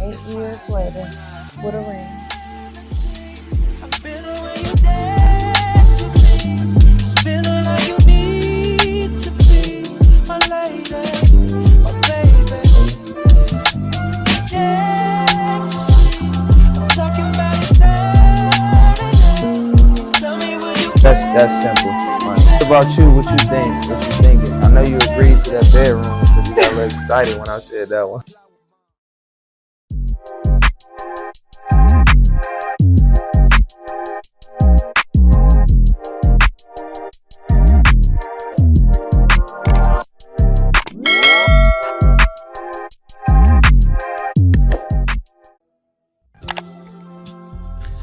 8 years later with a ring. That's simple. Right. What about you? What you think? What you thinking? I know you agreed to that bedroom because you got a little excited when I said that one.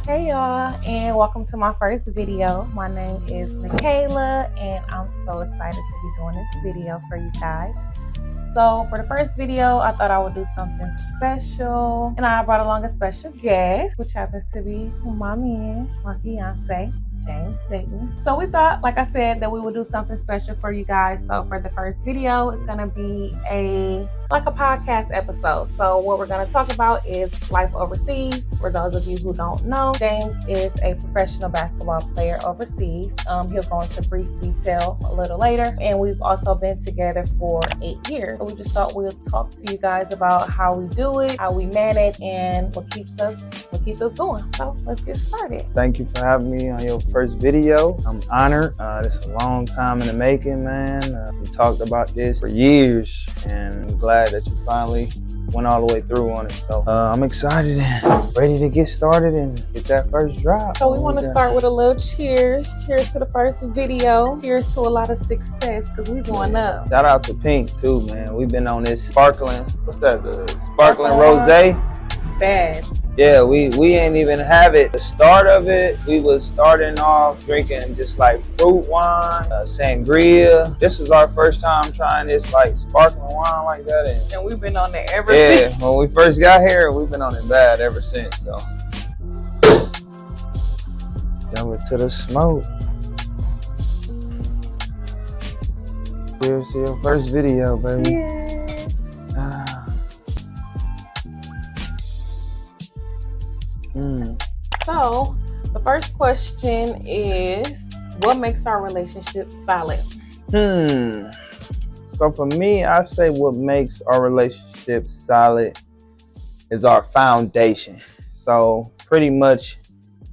Hey y'all, and welcome to my first video. My name is Michaela, and I'm so excited to be doing this video for you guys. So for the first video, I thought I would do something special, and I brought along a special guest, which happens to be my man, my fiance, James Dayton. So we thought, like I said, that we would do something special for you guys. So for the first video, it's gonna be like a podcast episode. So what we're gonna talk about is life overseas. For those of you who don't know, James is a professional basketball player overseas. He'll go into brief detail a little later. And we've also been together for 8 years. So we just thought we'll talk to you guys about how we do it, how we manage, and what keeps us going. So let's get started. Thank you for having me on your first video. I'm honored. This is a long time in the making, man. We talked about this for years, and I'm glad that you finally went all the way through on it. So I'm excited and ready to get started and get that first drop. So we want to start with a little cheers. Cheers to the first video. Cheers to a lot of success, because we going up. Shout out to Pink too, man. We've been on this sparkling, what's that, the sparkling rosé? Bad. Yeah, we ain't even have it. The start of it, we was starting off drinking just like fruit wine, sangria. This was our first time trying this like sparkling wine like that. And we've been on it ever since. Yeah, when we first got here, we've been on it bad ever since, so. Jumping to the smoke. Cheers to your first video, baby. Yeah. So the first question is, what makes our relationship solid? So for me, I say what makes our relationship solid is our foundation. So pretty much,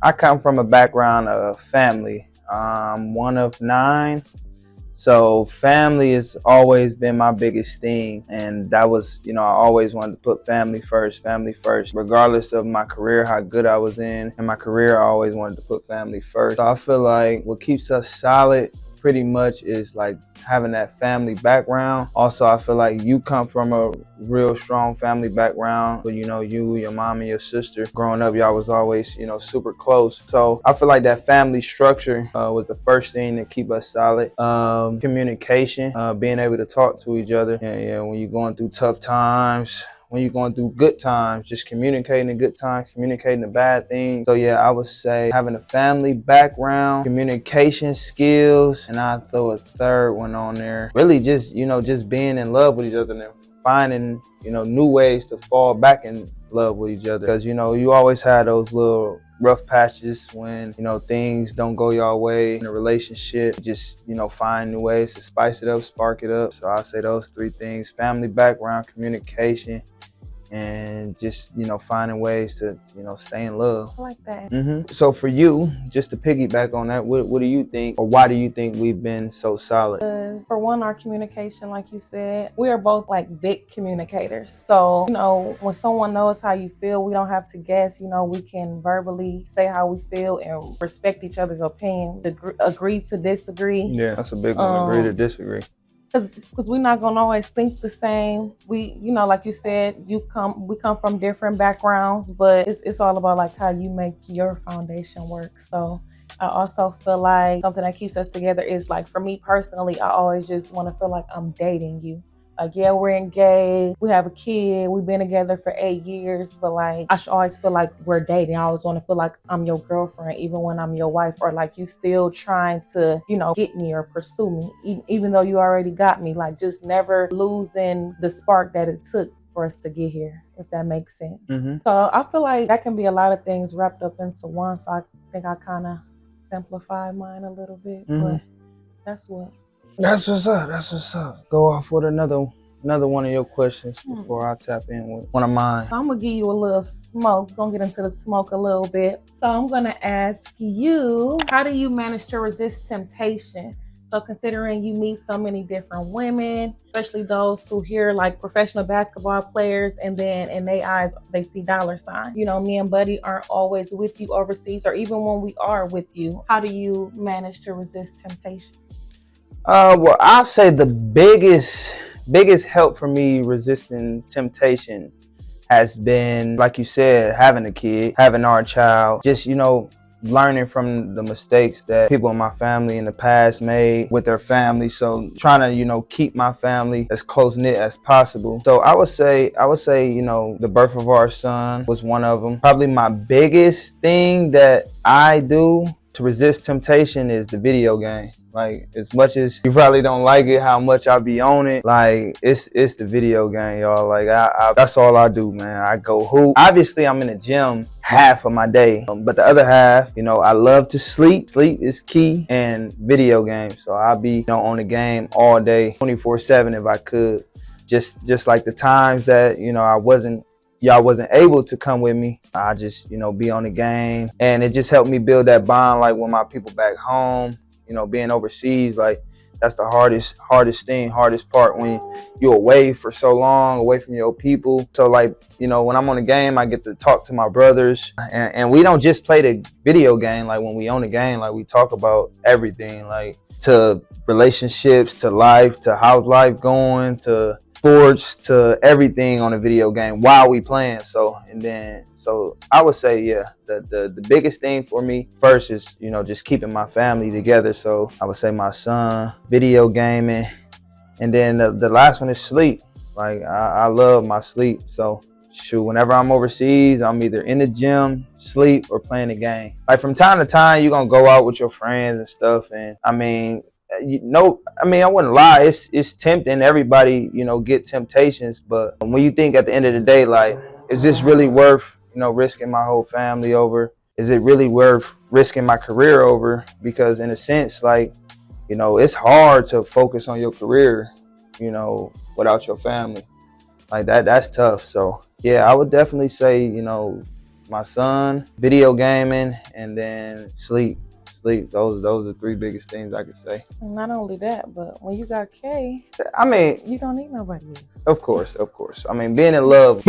I come from a background of family. I'm one of 9. So family has always been my biggest thing, and that was, I always wanted to put family first, regardless of my career, how good I was in my career. I always wanted to put family first. So I feel like what keeps us solid pretty much is like having that family background. Also, I feel like you come from a real strong family background. But you, your mom and your sister, growing up, y'all was always, super close. So I feel like that family structure was the first thing to keep us solid. Communication, being able to talk to each other. And when you're going through tough times, when you're going through good times, just communicating the good times, communicating the bad things. So yeah, I would say having a family background, communication skills, and I throw a third one on there. Really just, just being in love with each other and finding, new ways to fall back in love with each other. Because, you always had those little rough patches when, things don't go your way in a relationship. Just, find new ways to spice it up, spark it up. So I say those 3 things: family background, communication, and just, finding ways to, stay in love. I like that. So for you, just to piggyback on that, what do you think, or why do you think we've been so solid? For one, our communication, like you said, we are both like big communicators. So, when someone knows how you feel, we don't have to guess. We can verbally say how we feel and respect each other's opinions, agree to disagree. Yeah, that's a big one, agree to disagree. Because we're not gonna always think the same. We, like you said, we come from different backgrounds, but it's all about like how you make your foundation work. So I also feel like something that keeps us together is like, for me personally, I always just want to feel like I'm dating you. Like, yeah, we're engaged, we have a kid, we've been together for 8 years, but like, I should always feel like we're dating. I always want to feel like I'm your girlfriend, even when I'm your wife, or like you still trying to, get me or pursue me, even though you already got me. Like, just never losing the spark that it took for us to get here, if that makes sense. Mm-hmm. So I feel like that can be a lot of things wrapped up into one. So I think I kind of simplified mine a little bit, but that's what's up. That's what's up. Go off with another one of your questions before I tap in with one of mine. So I'm gonna give you a little smoke. Gonna get into the smoke a little bit. So I'm gonna ask you, how do you manage to resist temptation? So considering you meet so many different women, especially those who hear like professional basketball players, and then in their eyes, they see dollar sign. You know, me and Buddy aren't always with you overseas, or even when we are with you, how do you manage to resist temptation? Well, I'll say the biggest help for me resisting temptation has been, like you said, having a kid, having our child, just, learning from the mistakes that people in my family in the past made with their family. So trying to, keep my family as close knit as possible. So I would say, the birth of our son was one of them. Probably my biggest thing that I do to resist temptation is the video game. Like, as much as you probably don't like it, how much I be on it, like, it's the video game, y'all. Like, I that's all I do, man. I go hoop. Obviously, I'm in the gym half of my day, but the other half, I love to sleep. Sleep is key, and video games. So I'll be, on the game all day, 24/7 if I could. Just like the times that, y'all wasn't able to come with me, I just, be on the game. And it just helped me build that bond, like, with my people back home. Being overseas, like, that's the hardest part when you're away for so long, away from your people. So, like, when I'm on the game, I get to talk to my brothers, and we don't just play the video game. Like, when we on the game, like, we talk about everything, like, to relationships, to life, to how's life going, to sports, to everything on a video game while we playing. So I would say, yeah, the biggest thing for me first is, just keeping my family together. So I would say my son, video gaming, and then the last one is sleep. Like, I love my sleep. So shoot, whenever I'm overseas, I'm either in the gym, sleep, or playing the game. Like, from time to time, you're gonna go out with your friends and stuff, and I wouldn't lie, it's tempting. Everybody, get temptations, but when you think at the end of the day, like, is this really worth, risking my whole family over? Is it really worth risking my career over? Because in a sense, like, it's hard to focus on your career, without your family. Like, that's tough. So yeah, I would definitely say, my son, video gaming, and then sleep. Those are the three biggest things I could say. And not only that, but when you got Kay, you don't need nobody else. Of course. Being in love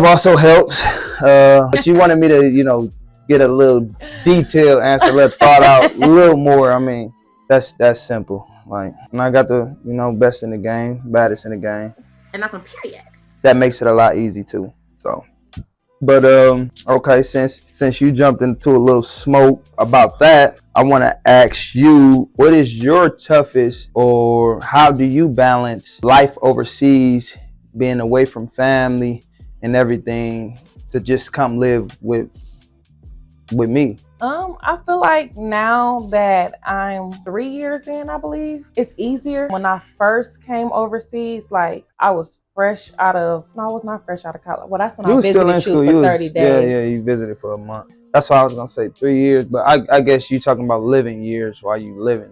also helps. But you wanted me to, get a little detailed answer, a little thought out, a little more. That's simple. Like, and I got the, best in the game, baddest in the game. And that's a period. That makes it a lot easy too. So. But okay, since you jumped into a little smoke about that, I want to ask you, what is your toughest, or how do you balance life overseas, being away from family and everything, to just come live with me? I feel like now that I'm 3 years in, I believe, it's easier. When I first came overseas, like, I was I was not fresh out of college. Well, that's when I visited you for 30 days. Yeah, you visited for a month. That's why I was gonna say 3 years, but I guess you're talking about living years while you living,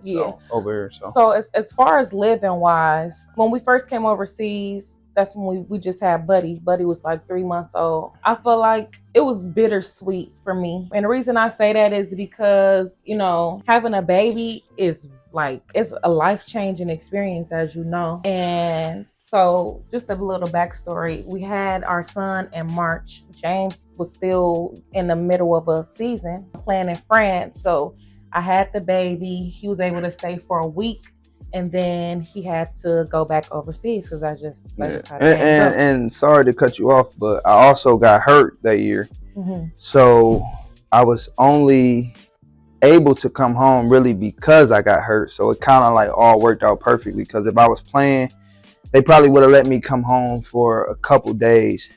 over here. So as far as living wise, when we first came overseas, that's when we just had Buddy. Buddy was like 3 months old. I feel like it was bittersweet for me. And the reason I say that is because, having a baby is like, it's a life-changing experience, as you know. And so just a little backstory. We had our son in March. James was still in the middle of a season playing in France. So I had the baby. He was able to stay for a week. And then he had to go back overseas because I just and sorry to cut you off, but I also got hurt that year. Mm-hmm. So I was only able to come home really because I got hurt. So it kind of like all worked out perfectly, because if I was playing, they probably would have let me come home for a couple days.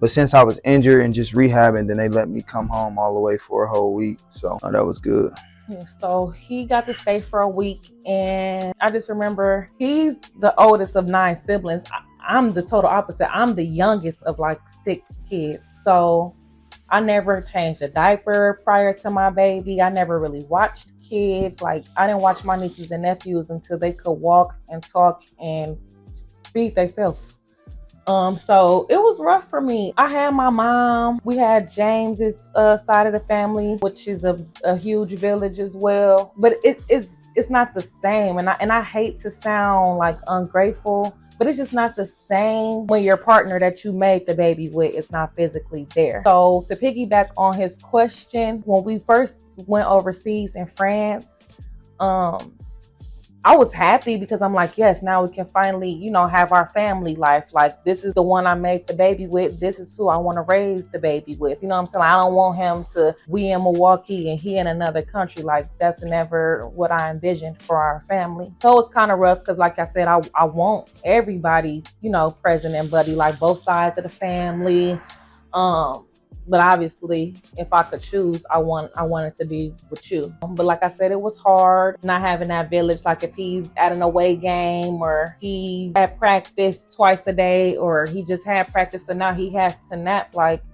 But since I was injured and just rehabbing, then they let me come home all the way for a whole week. So that was good. Yeah, so he got to stay for a week, and I just remember he's the oldest of 9 siblings. I'm the total opposite. I'm the youngest of like 6 kids. So I never changed a diaper prior to my baby. I never really watched kids. Like, I didn't watch my nieces and nephews until they could walk and talk and feed themselves. So it was rough for me. I had my mom. We had James's side of the family, which is a huge village as well. But it's not the same. And I hate to sound like ungrateful, but it's just not the same when your partner that you made the baby with is not physically there. So to piggyback on his question, when we first went overseas in France, I was happy because I'm like, yes, now we can finally, have our family life. Like, this is the one I made the baby with. This is who I want to raise the baby with. You know what I'm saying? I don't want him to, we in Milwaukee and he in another country. Like, that's never what I envisioned for our family. So it's kind of rough because, like I said, I want everybody, present and buddy, like both sides of the family. But obviously, if I could choose, I wanted to be with you. But like I said, it was hard not having that village. Like, if he's at an away game or he had practice twice a day or he just had practice and now he has to nap, like,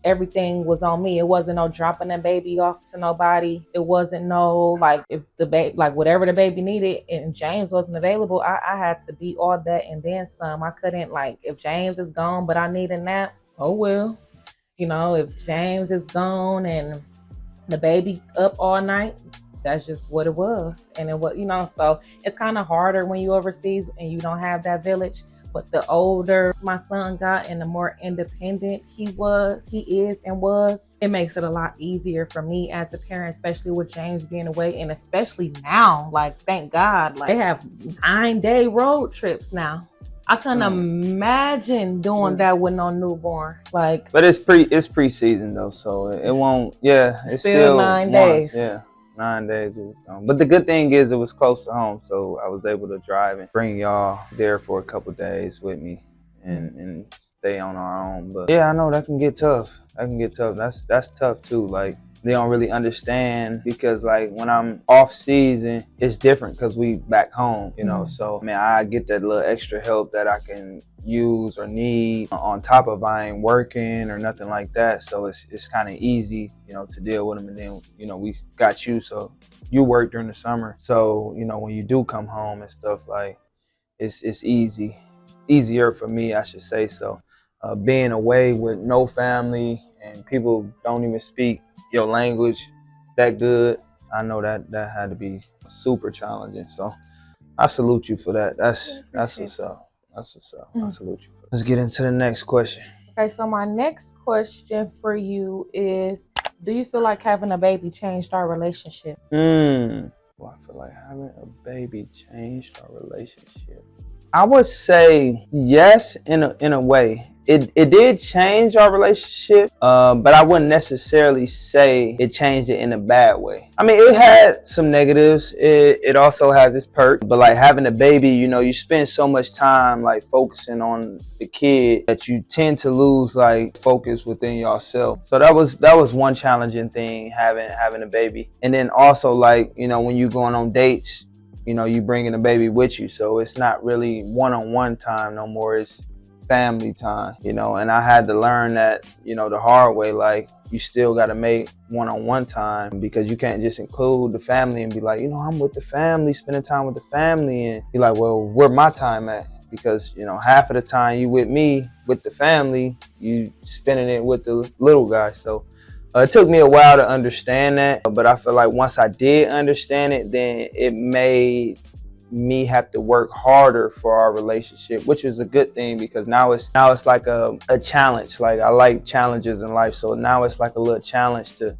everything was on me. It wasn't no dropping the baby off to nobody. It wasn't no, like, if the baby, like, whatever the baby needed and James wasn't available, I had to be all that and then some. I couldn't, like, if James is gone but I need a nap, oh well. If James is gone and the baby up all night, that's just what it was. And it was, so it's kind of harder when you overseas and you don't have that village. But the older my son got and the more independent he is, it makes it a lot easier for me as a parent, especially with James being away. And especially now, like, thank God, like, they have 9-day road trips now. I couldn't imagine doing that with no newborn. Like, but it's preseason though, so it won't. Yeah, it's still 9 days. Yeah, 9 days it was gone. But the good thing is it was close to home, so I was able to drive and bring y'all there for a couple days with me and stay on our own. But yeah, I know that can get tough. That's tough too. Like, they don't really understand because, like, when I'm off season, it's different because we back home, So, I get that little extra help that I can use or need on top of I ain't working or nothing like that. So it's kind of easy, to deal with them. And then, we got you, so you work during the summer. So, when you do come home and stuff, like, it's easier for me, I should say. So being away with no family and people don't even speak your language that good, I know that had to be super challenging. So I salute you for that. That's what's up. That's what's up. I salute you. Let's get into the next question. Okay, so my next question for you is, do you feel like having a baby changed our relationship? Well, I feel like having a baby changed our relationship. I would say yes, in a way. It did change our relationship, but I wouldn't necessarily say it changed it in a bad way. I mean, it had some negatives. It also has its perks. But like having a baby, you spend so much time like focusing on the kid that you tend to lose like focus within yourself. So that was one challenging thing, having a baby. And then also, like, when you going on dates, you bringing a baby with you, so it's not really one-on-one time no more. It's family time, and I had to learn that, the hard way. Like, you still got to make one-on-one time because you can't just include the family and be like, I'm with the family, spending time with the family, and be like, well, where my time at? Because half of the time you with me with the family, you spending it with the little guy. So it took me a while to understand that, but I feel like once I did understand it, then it made me have to work harder for our relationship, which is a good thing because now it's like a challenge. Like, I like challenges in life, so now it's like a little challenge to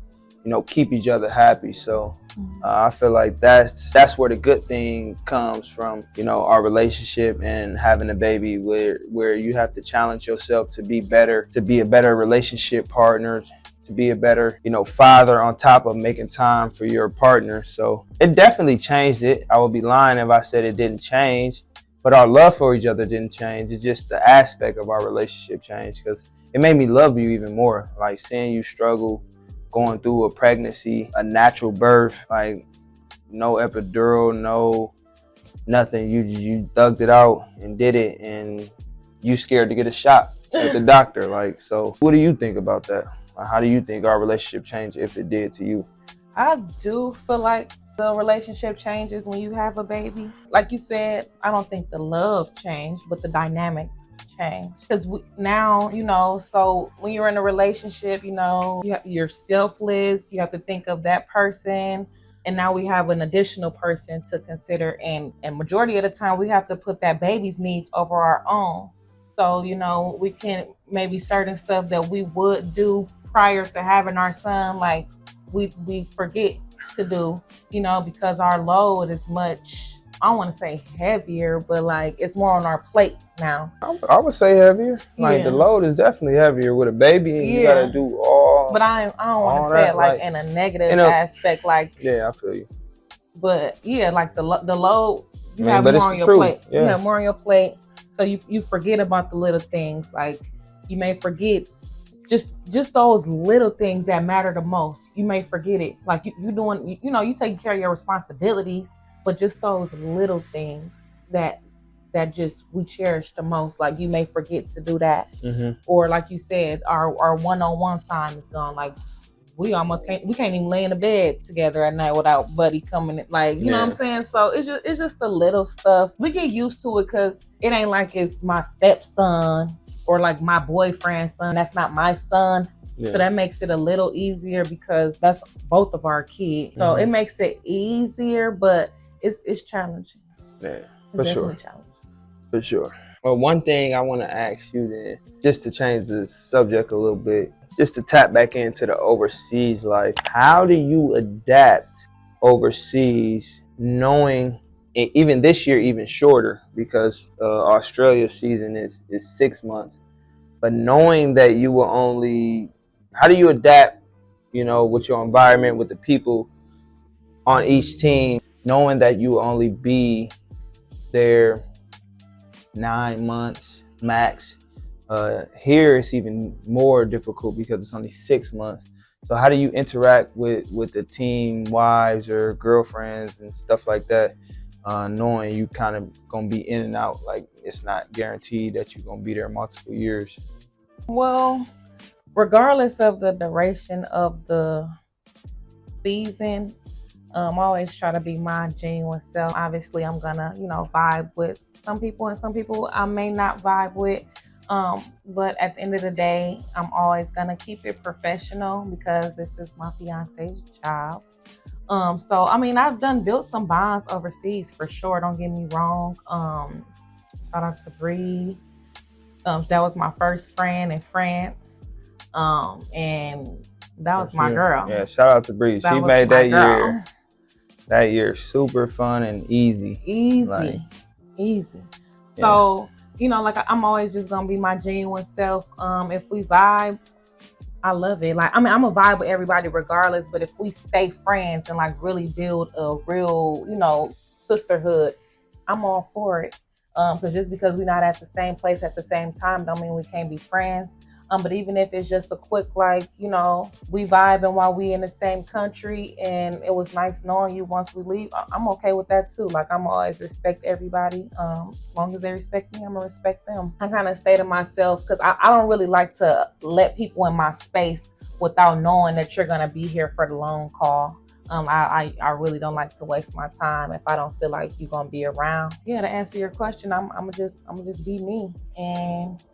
keep each other happy. So I feel like that's where the good thing comes from, our relationship and having a baby, where you have to challenge yourself to be better, to be a better relationship partner, to be a better, father, on top of making time for your partner. So it definitely changed it. I would be lying if I said it didn't change, but our love for each other didn't change. It's just the aspect of our relationship changed because it made me love you even more. Like, seeing you struggle, going through a pregnancy, a natural birth, like no epidural, no nothing. You thugged it out and did it, and you scared to get a shot at the doctor. Like, so what do you think about that? How do you think our relationship changed, if it did, to you? I do feel like the relationship changes when you have a baby. Like you said, I don't think the love changed, but the dynamics change. Because now, so when you're in a relationship, you're selfless. You have to think of that person. And now we have an additional person to consider. And majority of the time, we have to put that baby's needs over our own. So, we can maybe certain stuff that we would do prior to having our son, like we forget to do, because our load is much, I don't want to say heavier, but like it's more on our plate now. I would say heavier. Like the load is definitely heavier with a baby, and you gotta do all. But I don't want to say it like in a negative aspect, like. Yeah, I feel you. But yeah, like the load, you have more on your plate. Yeah. You have more on your plate, so you forget about the little things. Like you may forget just those little things that matter the most. You may forget it. Like you doing, you taking care of your responsibilities, but just those little things that just we cherish the most. Like you may forget to do that, or like you said, our one-on-one time is gone. Like we can't even lay in the bed together at night without Buddy coming in. Like you know what I'm saying. So it's just the little stuff. We get used to it because it ain't like it's my stepson or like my boyfriend's son. That's not my son. Yeah. So that makes it a little easier because that's both of our kids. So it makes it easier, but it's challenging. Yeah, for sure. Challenging. For sure. Well, one thing I want to ask you then, just to change the subject a little bit, just to tap back into the overseas life. How do you adapt overseas, knowing even this year, even shorter, because Australia's season is 6 months, but knowing that you will only, how do you adapt, with your environment, with the people on each team, knowing that you will only be there 9 months max? Here it's even more difficult because it's only 6 months. So how do you interact with the team, wives or girlfriends and stuff like that, knowing you kind of gonna be in and out? Like it's not guaranteed that you're gonna be there multiple years. Well, regardless of the duration of the season, I always try to be my genuine self. Obviously, I'm gonna, vibe with some people, and some people I may not vibe with. But at the end of the day, I'm always gonna keep it professional because this is my fiance's job. So I mean, I've built some bonds overseas for sure. Don't get me wrong. Shout out to Bree. That was my first friend in France. And that was my girl. Yeah, shout out to Bree. She made that year super fun and easy. Easy. Yeah. So, like I'm always just gonna be my genuine self. If we vibe, I love it. Like, I'm a vibe with everybody regardless, but if we stay friends and like really build a real, sisterhood, I'm all for it. Because just because we're not at the same place at the same time don't mean we can't be friends. But even if it's just a quick, we vibing while we in the same country and it was nice knowing you once we leave, I'm okay with that too. Like, I'm always respect everybody. As long as they respect me, I'm gonna respect them. I kind of stay to myself because I don't really like to let people in my space without knowing that you're gonna be here for the long haul. I really don't like to waste my time if I don't feel like you're gonna be around. Yeah, to answer your question, I'm gonna just be me, and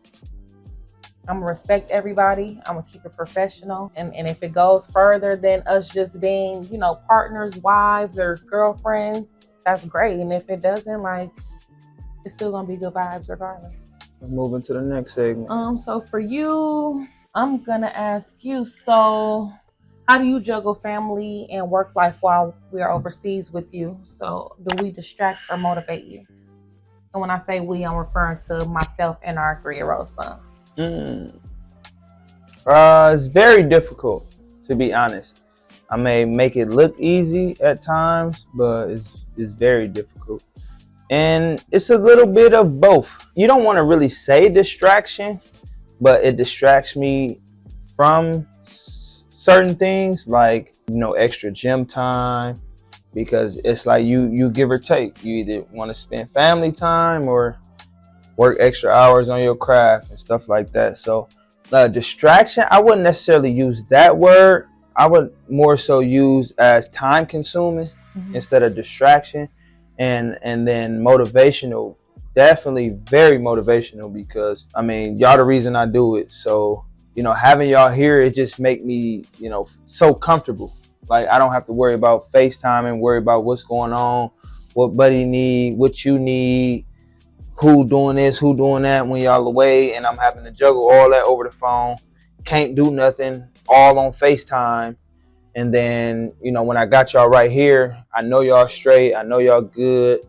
I'm gonna respect everybody. I'm gonna keep it professional. And if it goes further than us just being, partners, wives, or girlfriends, that's great. And if it doesn't, it's still gonna be good vibes regardless. Let's move into the next segment. So for you, I'm gonna ask you, so how do you juggle family and work life while we are overseas with you? So do we distract or motivate you? And when I say we, I'm referring to myself and our 3-year-old son. It's very difficult, to be honest. I may make it look easy at times, but it's very difficult. And it's a little bit of both. You don't want to really say distraction, but it distracts me from certain things, like extra gym time, because it's like you give or take. You either want to spend family time or work extra hours on your craft and stuff like that. So distraction, I wouldn't necessarily use that word. I would more so use as time consuming instead of distraction. And then motivational, definitely very motivational, because I mean, y'all the reason I do it. So, you know, having y'all here, it just make me, you know, so comfortable. Like, I don't have to worry about FaceTiming, worry about what's going on, what buddy need, what you need, who doing this, who doing that when y'all away, and I'm having to juggle all that over the phone. Can't do nothing, all on FaceTime. And then, you know, when I got y'all right here, I know y'all straight, I know y'all good.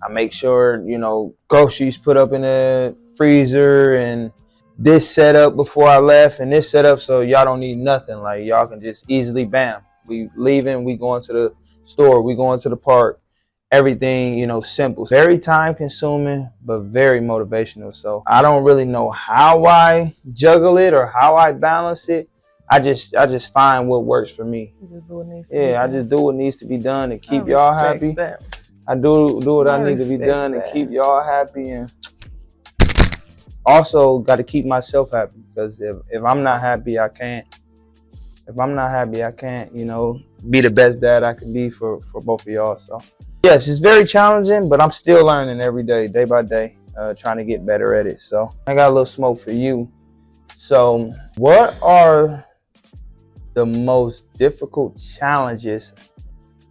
I make sure, you know, groceries put up in the freezer, and this set up before I left, and this set up, so y'all don't need nothing. Like, y'all can just easily, bam, we leaving, we going to the store, we going to the park. Everything, you know, simple. Very time consuming, but very motivational. So I don't really know how I juggle it or how I balance it. I just find what works for me. I just do what needs to be done to keep y'all happy. I do what I need to be done to keep y'all happy, and also got to keep myself happy, because if I'm not happy, I can't. If I'm not happy, I can't, you know, be the best dad I can be for both of y'all. So yes, it's very challenging, but I'm still learning every day, day by day, trying to get better at it. So I got a little smoke for you. So what are the most difficult challenges,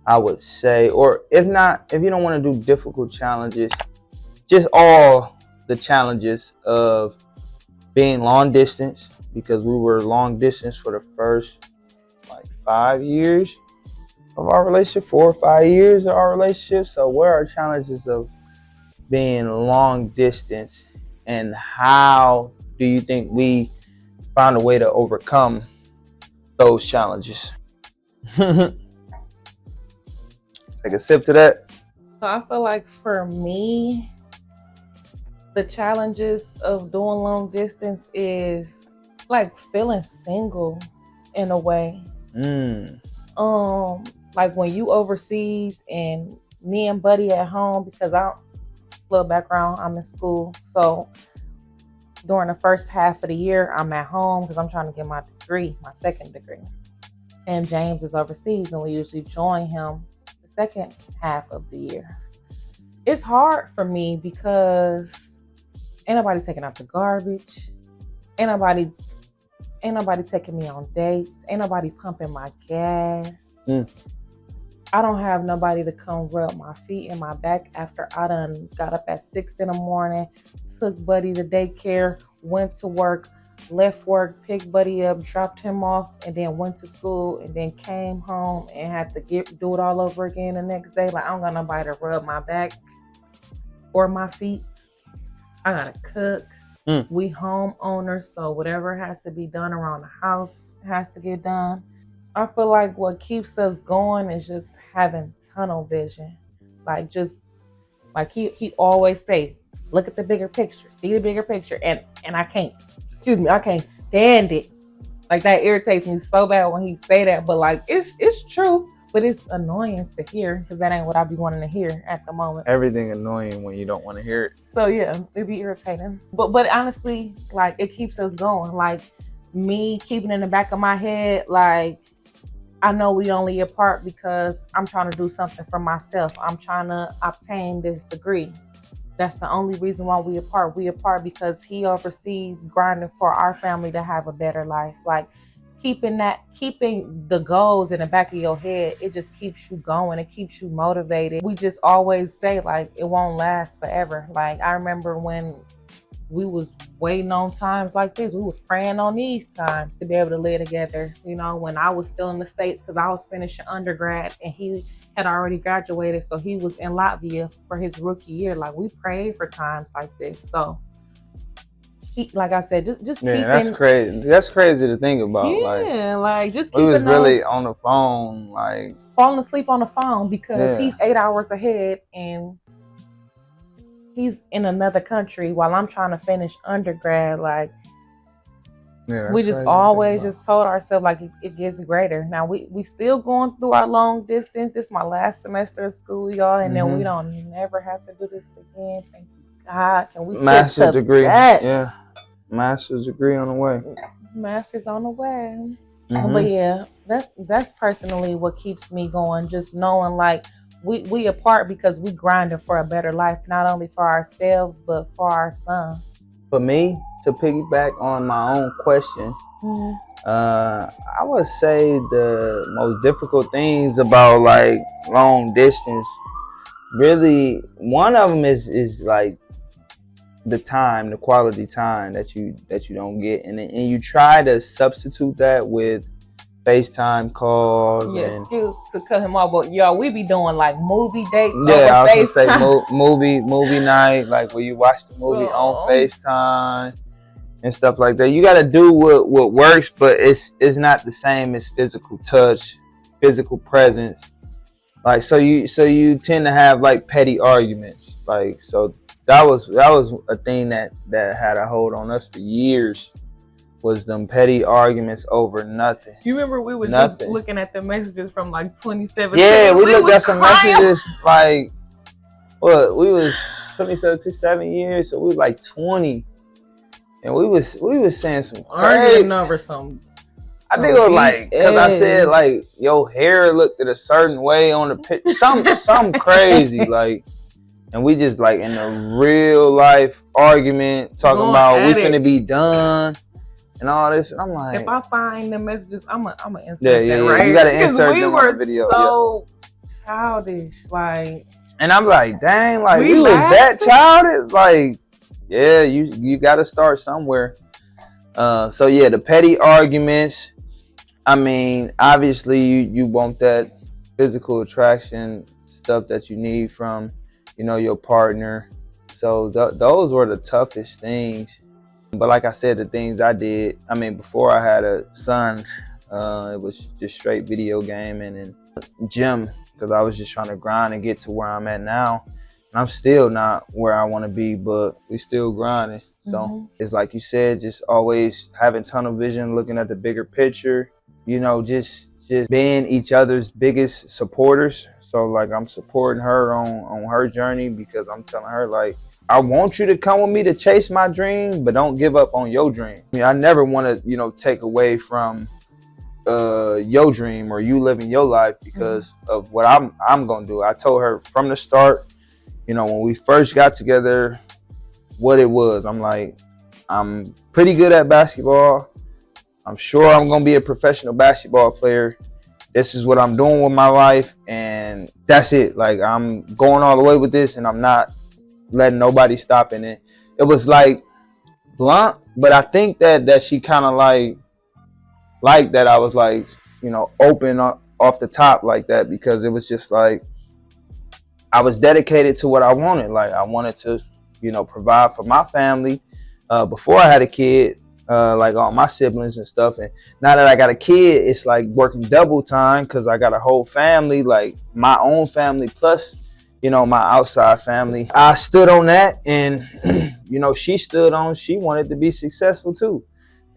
I would say, or if not, if you don't want to do difficult challenges, just all the challenges of being long distance, because we were long distance for the first like 5 years of our relationship, 4 or 5 years of our relationship. So what are challenges of being long distance, and how do you think we found a way to overcome those challenges? Take a sip to that. So I feel like for me, the challenges of doing long distance is like feeling single in a way. Like when you overseas and me and Buddy at home, because little background, I'm in school. So during the first half of the year, I'm at home because I'm trying to get my degree, my second degree. And James is overseas, and we usually join him the second half of the year. It's hard for me because ain't nobody taking out the garbage. Ain't nobody taking me on dates. Ain't nobody pumping my gas. I don't have nobody to come rub my feet and my back after I done got up at 6 in the morning, took Buddy to daycare, went to work, left work, picked Buddy up, dropped him off, and then went to school, and then came home and had to do it all over again the next day. Like, I don't got nobody to rub my back or my feet. I gotta cook. We homeowners, so whatever has to be done around the house has to get done. I feel like what keeps us going is just having tunnel vision. Like, just like he always say, look at the bigger picture, see the bigger picture, and I can't stand it. Like, that irritates me so bad when he say that, but like it's true, but it's annoying to hear because that ain't what I be wanting to hear at the moment. Everything annoying when you don't want to hear it. So yeah, it'd be irritating. But honestly, like, it keeps us going. Like, me keeping in the back of my head, like, I know we only apart because I'm trying to do something for myself. I'm trying to obtain this degree. That's the only reason why we apart. We apart because he overseas grinding for our family to have a better life. Like, keeping the goals in the back of your head, it just keeps you going. It keeps you motivated. We just always say, like, it won't last forever. Like, I remember when we was waiting on times like this. We was praying on these times to be able to live together. You know, when I was still in the States, because I was finishing undergrad and he had already graduated. So he was in Latvia for his rookie year. Like, we prayed for times like this. So he, like I said, just keeping. That's crazy. That's crazy to think about. Yeah, like just keeping. We was really on the phone, like falling asleep on the phone because he's 8 hours ahead and he's in another country while I'm trying to finish undergrad. Like, we just always just told ourselves, like, it gets greater. Now we still going through our long distance. This is my last semester of school, y'all, and then we don't never have to do this again. Thank you, God, can we master's sit to degree? that? Yeah, master's degree on the way. Master's on the way. Mm-hmm. But yeah, that's personally what keeps me going. Just knowing like we apart because we grinding for a better life, not only for ourselves but for our sons. For me, to piggyback on my own question, I would say the most difficult things about like long distance, really, one of them is like the time, the quality time that you don't get, and you try to substitute that with FaceTime calls. Yeah, and excuse to cut him off, but y'all, we be doing like movie dates yeah, over I was gonna FaceTime. say movie night, like where you watch the movie on FaceTime and stuff like that. You got to do what works, but it's not the same as physical touch, physical presence. Like so you tend to have like petty arguments. Like so that was a thing that had a hold on us for years. Was them petty arguments over nothing. You remember we were nothing. Just looking at the messages from like 2017. Yeah, we looked at some messages like what we was 27 7 years, so we was like 20. And we was saying some arguing over some. I think it was like because I said like your hair looked at a certain way on the picture, something crazy like, and we just like in a real life argument talking about we finna be done and all this, and I'm like, if I find the messages, I'm a insert yeah, that, right? You gotta insert we them were on the video. So childish, like, and I'm like, dang, like we was that childish, like. Yeah, you got to start somewhere. So yeah, the petty arguments. I mean, obviously you want that physical attraction stuff that you need from, your partner. So those were the toughest things. But like I said, the things I did. I mean, before I had a son, it was just straight video gaming and gym because I was just trying to grind and get to where I'm at now. I'm still not where I want to be, but we still grinding. So it's like you said, just always having tunnel vision, looking at the bigger picture, just being each other's biggest supporters. So like I'm supporting her on her journey because I'm telling her like, I want you to come with me to chase my dream, but don't give up on your dream. I mean, I never want to, take away from your dream or you living your life because of what I'm going to do. I told her from the start, when we first got together, what it was. I'm like, I'm pretty good at basketball. I'm sure I'm going to be a professional basketball player. This is what I'm doing with my life, and that's it. Like, I'm going all the way with this, and I'm not letting nobody stop in it. It was like blunt, but I think that she kind of like that I was like, open off the top like that because it was just like, I was dedicated to what I wanted. Like I wanted to, provide for my family before I had a kid, like all my siblings and stuff. And now that I got a kid, it's like working double time because I got a whole family, like my own family plus, my outside family. I stood on that and, she stood on, she wanted to be successful too.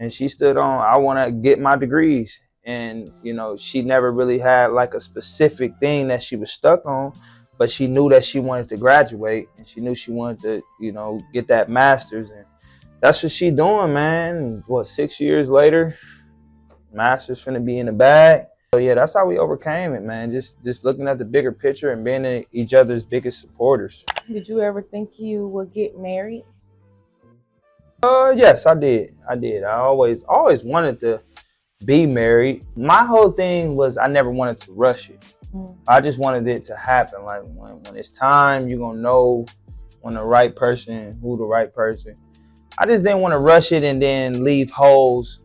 And she stood on, I want to get my degrees. And, she never really had like a specific thing that she was stuck on. But she knew that she wanted to graduate and she knew she wanted to, get that master's. And that's what she doing, man. What, 6 years later, master's finna be in the bag. So yeah, that's how we overcame it, man. Just looking at the bigger picture and being each other's biggest supporters. Did you ever think you would get married? Yes, I did. I always wanted to be married. My whole thing was I never wanted to rush it. I just wanted it to happen. Like when it's time, you're gonna know when the right person, who the right person. I just didn't want to rush it and then leave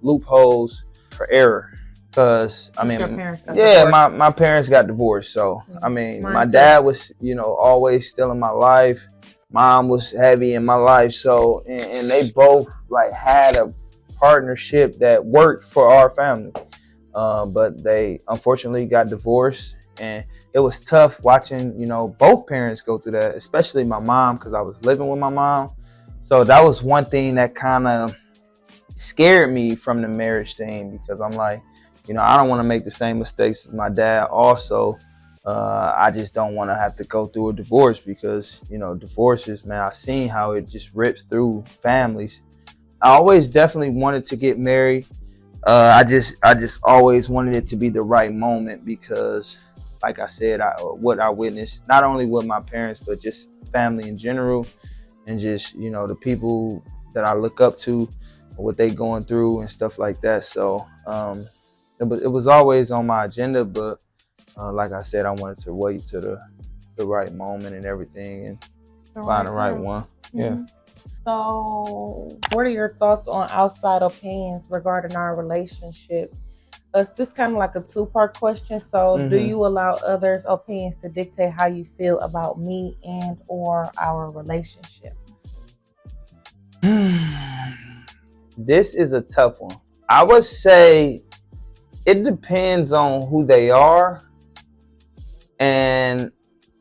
loopholes for error. Cause I mean, my parents got divorced. So I mean, my dad was, always still in my life. Mom was heavy in my life. So and they both like had a partnership that worked for our family. But they unfortunately got divorced. And it was tough watching, both parents go through that, especially my mom, because I was living with my mom. So that was one thing that kind of scared me from the marriage thing because I'm like, I don't want to make the same mistakes as my dad also I just don't want to have to go through a divorce because, you know, divorces, man, I've seen how it just rips through families. I always definitely wanted to get married. I just always wanted it to be the right moment because, like I said, what I witnessed, not only with my parents, but just family in general, and just, you know, the people that I look up to, what they going through and stuff like that. So it was always on my agenda, but like I said, I wanted to wait to the right moment and everything and find the right one. Yeah. So, what are your thoughts on outside opinions regarding our relationship? This kind of like a two-part question. So, do you allow others' opinions to dictate how you feel about me and or our relationship? This is a tough one. I would say it depends on who they are, and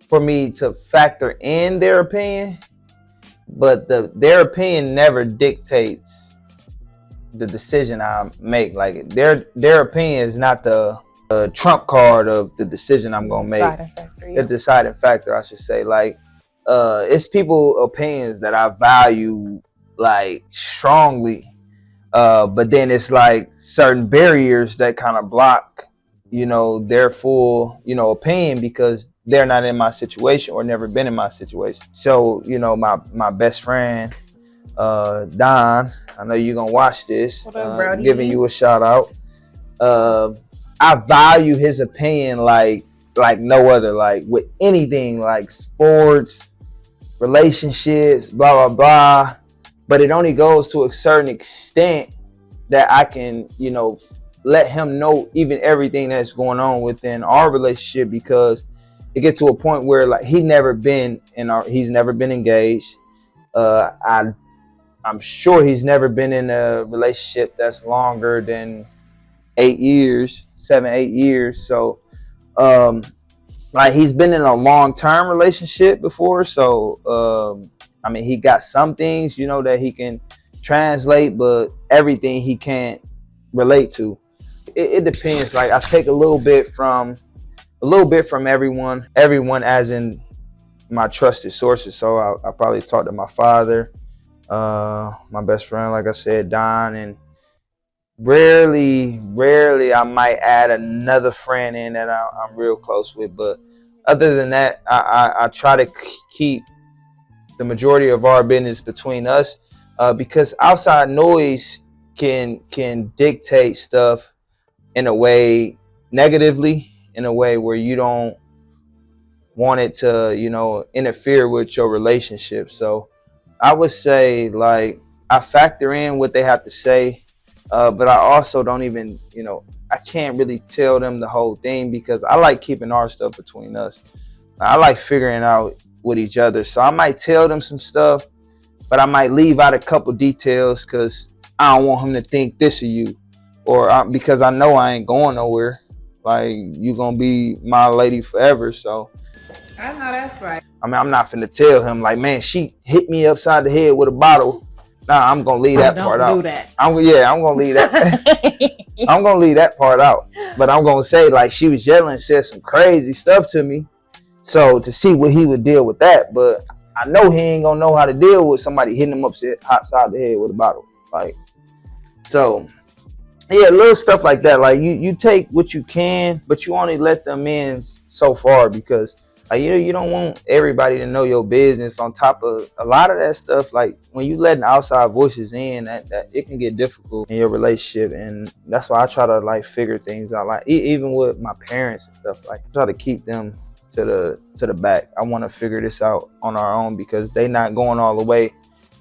for me to factor in their opinion, but their opinion never dictates the decision I make. Like their opinion is not the trump card of the decision I'm gonna make. The deciding factor, I should say. Like it's people opinions that I value like strongly, but then it's like certain barriers that kind of block, you know, their full, you know, opinion because they're not in my situation or never been in my situation. So, you know, my best friend, Don, I know you're gonna watch this. Giving you a shout out. I value his opinion like no other. Like with anything, like sports, relationships, blah blah blah. But it only goes to a certain extent that I can, you know, let him know even everything that's going on within our relationship, because it gets to a point where like he's never been engaged. I'm sure he's never been in a relationship that's longer than 8 years, 7-8 years. So like he's been in a long-term relationship before, so I mean, he got some things, you know, that he can translate, but everything he can't relate to. It depends. Like I take a little bit from everyone as in my trusted sources. So I probably talk to my father, my best friend, like I said, Don, and rarely I might add another friend in that I'm real close with. But other than that, I try to keep the majority of our business between us, because outside noise can dictate stuff in a way negatively, in a way where you don't want it to, you know, interfere with your relationship. So I would say like I factor in what they have to say, but I also don't even, you know, I can't really tell them the whole thing because I like keeping our stuff between us. I like figuring out with each other. So I might tell them some stuff, but I might leave out a couple details because I don't want him to think this of you, or because I know I ain't going nowhere. Like you gonna be my lady forever. So I know that's right. I mean, I'm not finna tell him like, man, she hit me upside the head with a bottle. Nah, I'm gonna leave that part out. I'm gonna leave that. I'm gonna leave that part out. But I'm gonna say like she was yelling and said some crazy stuff to me. So to see what he would deal with that, but I know he ain't gonna know how to deal with somebody hitting him upside the head with a bottle. Like, so yeah, little stuff like that. Like you take what you can, but you only let them in so far because like you don't want everybody to know your business. On top of a lot of that stuff, like when you letting outside voices in, that it can get difficult in your relationship, and that's why I try to like figure things out. Like even with my parents and stuff, like I try to keep them to the back. I want to figure this out on our own because they not going all the way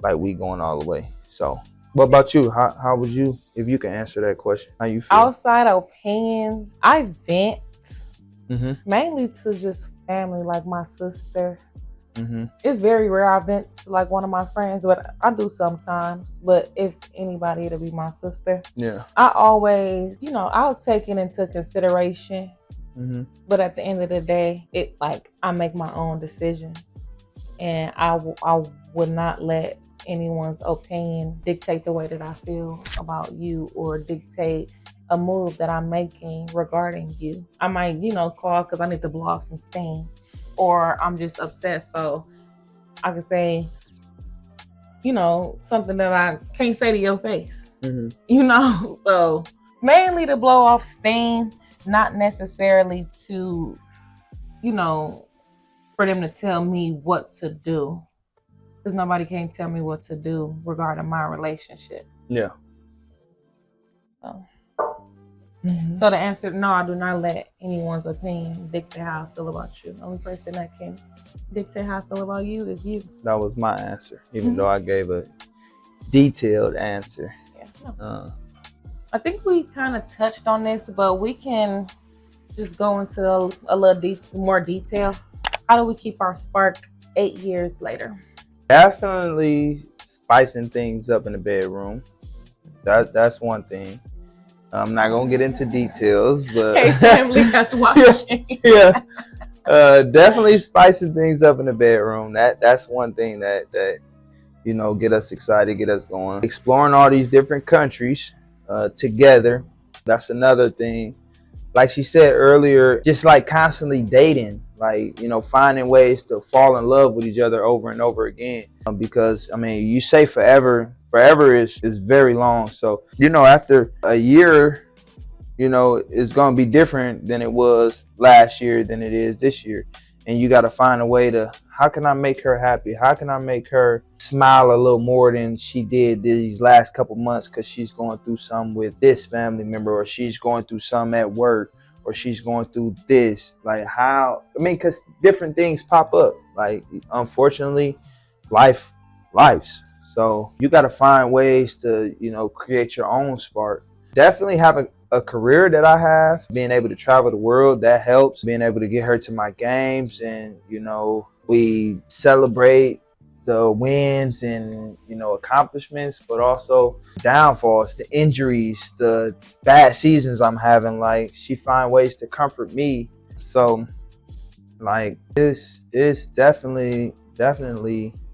like we going all the way. So what about you? How would you, if you can answer that question, how you feel? Outside opinions, I vent mainly to just family, like my sister. It's very rare I vent to like one of my friends, but I do sometimes. But if anybody, it'll be my sister. Yeah, I always, you know, I'll take it into consideration. But at the end of the day, it like I make my own decisions, and I would not let anyone's opinion dictate the way that I feel about you or dictate a move that I'm making regarding you. I might, you know, call because I need to blow off some steam, or I'm just upset. So I can say, you know, something that I can't say to your face, you know? So mainly to blow off steam, not necessarily to, you know, for them to tell me what to do. Because nobody can tell me what to do regarding my relationship. Yeah. So. So the answer, no, I do not let anyone's opinion dictate how I feel about you. The only person that can dictate how I feel about you is you. That was my answer, even though I gave a detailed answer. Yeah. No. I think we kind of touched on this, but we can just go into a little more detail. How do we keep our spark 8 years later? Definitely spicing things up in the bedroom. That's one thing. I'm not gonna get into details, but hey, family that's watching. Yeah. Definitely spicing things up in the bedroom. That's one thing that you know, get us excited, get us going. Exploring all these different countries together. That's another thing. Like she said earlier, just like constantly dating, like, you know, finding ways to fall in love with each other over and over again. Because I mean, you say forever is very long. So, you know, after a year, you know, it's going to be different than it was last year than it is this year. And you got to find a way to, how can I make her happy? How can I make her smile a little more than she did these last couple months because she's going through something with this family member, or she's going through something at work, or she's going through this. Like how, I mean, because different things pop up. Like, unfortunately, life's. So you got to find ways to, you know, create your own spark. Definitely have a career that I have, being able to travel the world, that helps. Being able to get her to my games, and, you know, we celebrate the wins and, you know, accomplishments, but also downfalls, the injuries, the bad seasons I'm having. Like, she find ways to comfort me. So like, this is definitely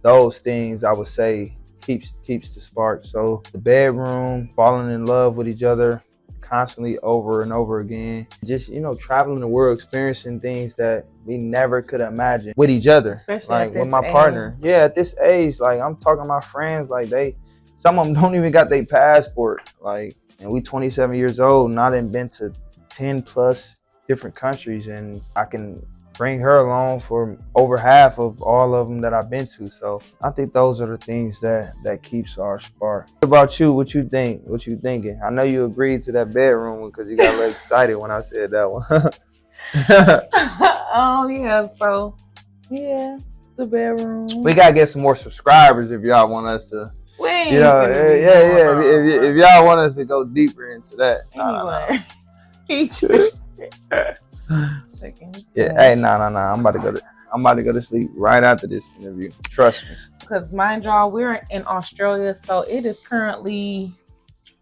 those things I would say keeps the spark. So the bedroom, falling in love with each other constantly over and over again, just, you know, traveling the world, experiencing things that we never could imagine with each other. Especially like with my partner. Yeah, at this age, like, I'm talking to my friends, like, some of them don't even got their passport, like, and we 27 years old, and I done been to 10 plus different countries, and I can bring her along for over half of all of them that I've been to. So I think those are the things that keeps our spark. What about you? What you think? What you thinking? I know you agreed to that bedroom because you got a little excited when I said that one. Oh yeah, so yeah, the bedroom. We gotta get some more subscribers if y'all want us to. You know, if y'all want us to go deeper into that. Anyway. Yeah, hey, no. I'm about to go to sleep right after this interview. Trust me. Because mind y'all, we're in Australia, so it is currently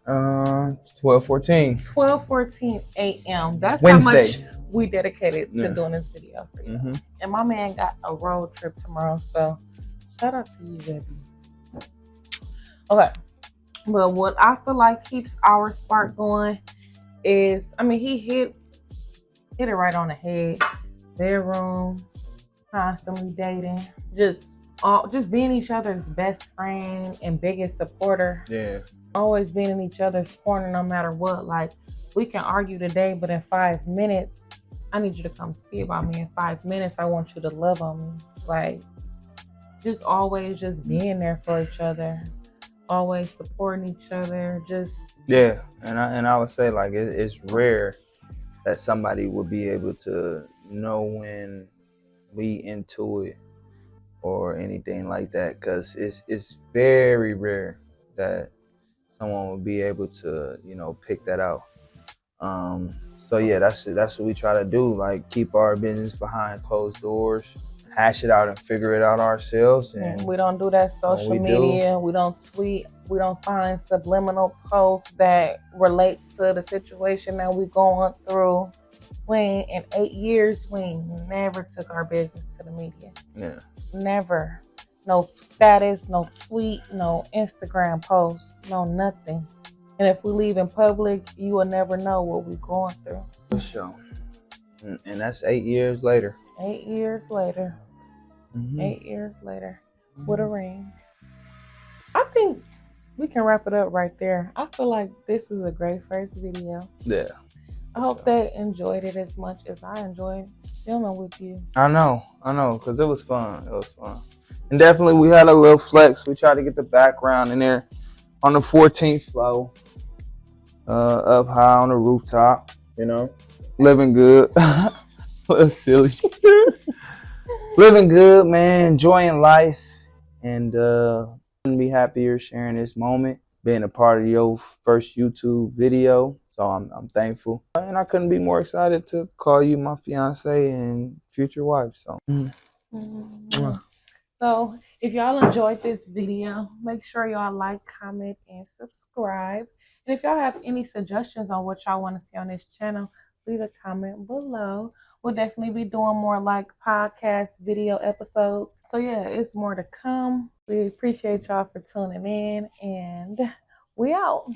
12:14 a.m. That's Wednesday. How much we dedicated to doing this video for you. And my man got a road trip tomorrow, so shout out to you, baby. Okay, but what I feel like keeps our spark going is, I mean, he hit it right on the head. Bedroom, constantly dating, just being each other's best friend and biggest supporter. Yeah. Always being in each other's corner no matter what. Like, we can argue today, but in 5 minutes, I need you to come see about me. In 5 minutes, I want you to love on me. Like, just always just being there for each other. Always supporting each other. Just yeah, and I would say, like, it's rare that somebody would be able to know when we into it or anything like that, because it's very rare that someone would be able to, you know, pick that out. So yeah, that's what we try to do, like, keep our business behind closed doors, hash it out and figure it out ourselves. And we don't do that social media. We don't tweet. We don't find subliminal posts that relates to the situation that we're going through. In 8 years, we never took our business to the media. Yeah. Never. No status, no tweet, no Instagram post, no nothing. And if we leave in public, you will never know what we're going through. For sure. And that's 8 years later. 8 years later. 8 years later. With a ring. I think we can wrap it up right there. I feel like this is a great first video. Yeah. I hope they enjoyed it as much as I enjoyed filming with you. I know, because it was fun. It was fun. And definitely we had a little flex. We tried to get the background in there on the 14th floor. Up high on the rooftop, you know. Living good. That's silly. Living good, man. Enjoying life. And couldn't be happier sharing this moment, being a part of your first YouTube video. So I'm thankful. And I couldn't be more excited to call you my fiance and future wife. So So if y'all enjoyed this video, make sure y'all like, comment, and subscribe. And if y'all have any suggestions on what y'all want to see on this channel, leave a comment below. We'll definitely be doing more like podcast video episodes. So yeah, it's more to come. We appreciate y'all for tuning in, and we out.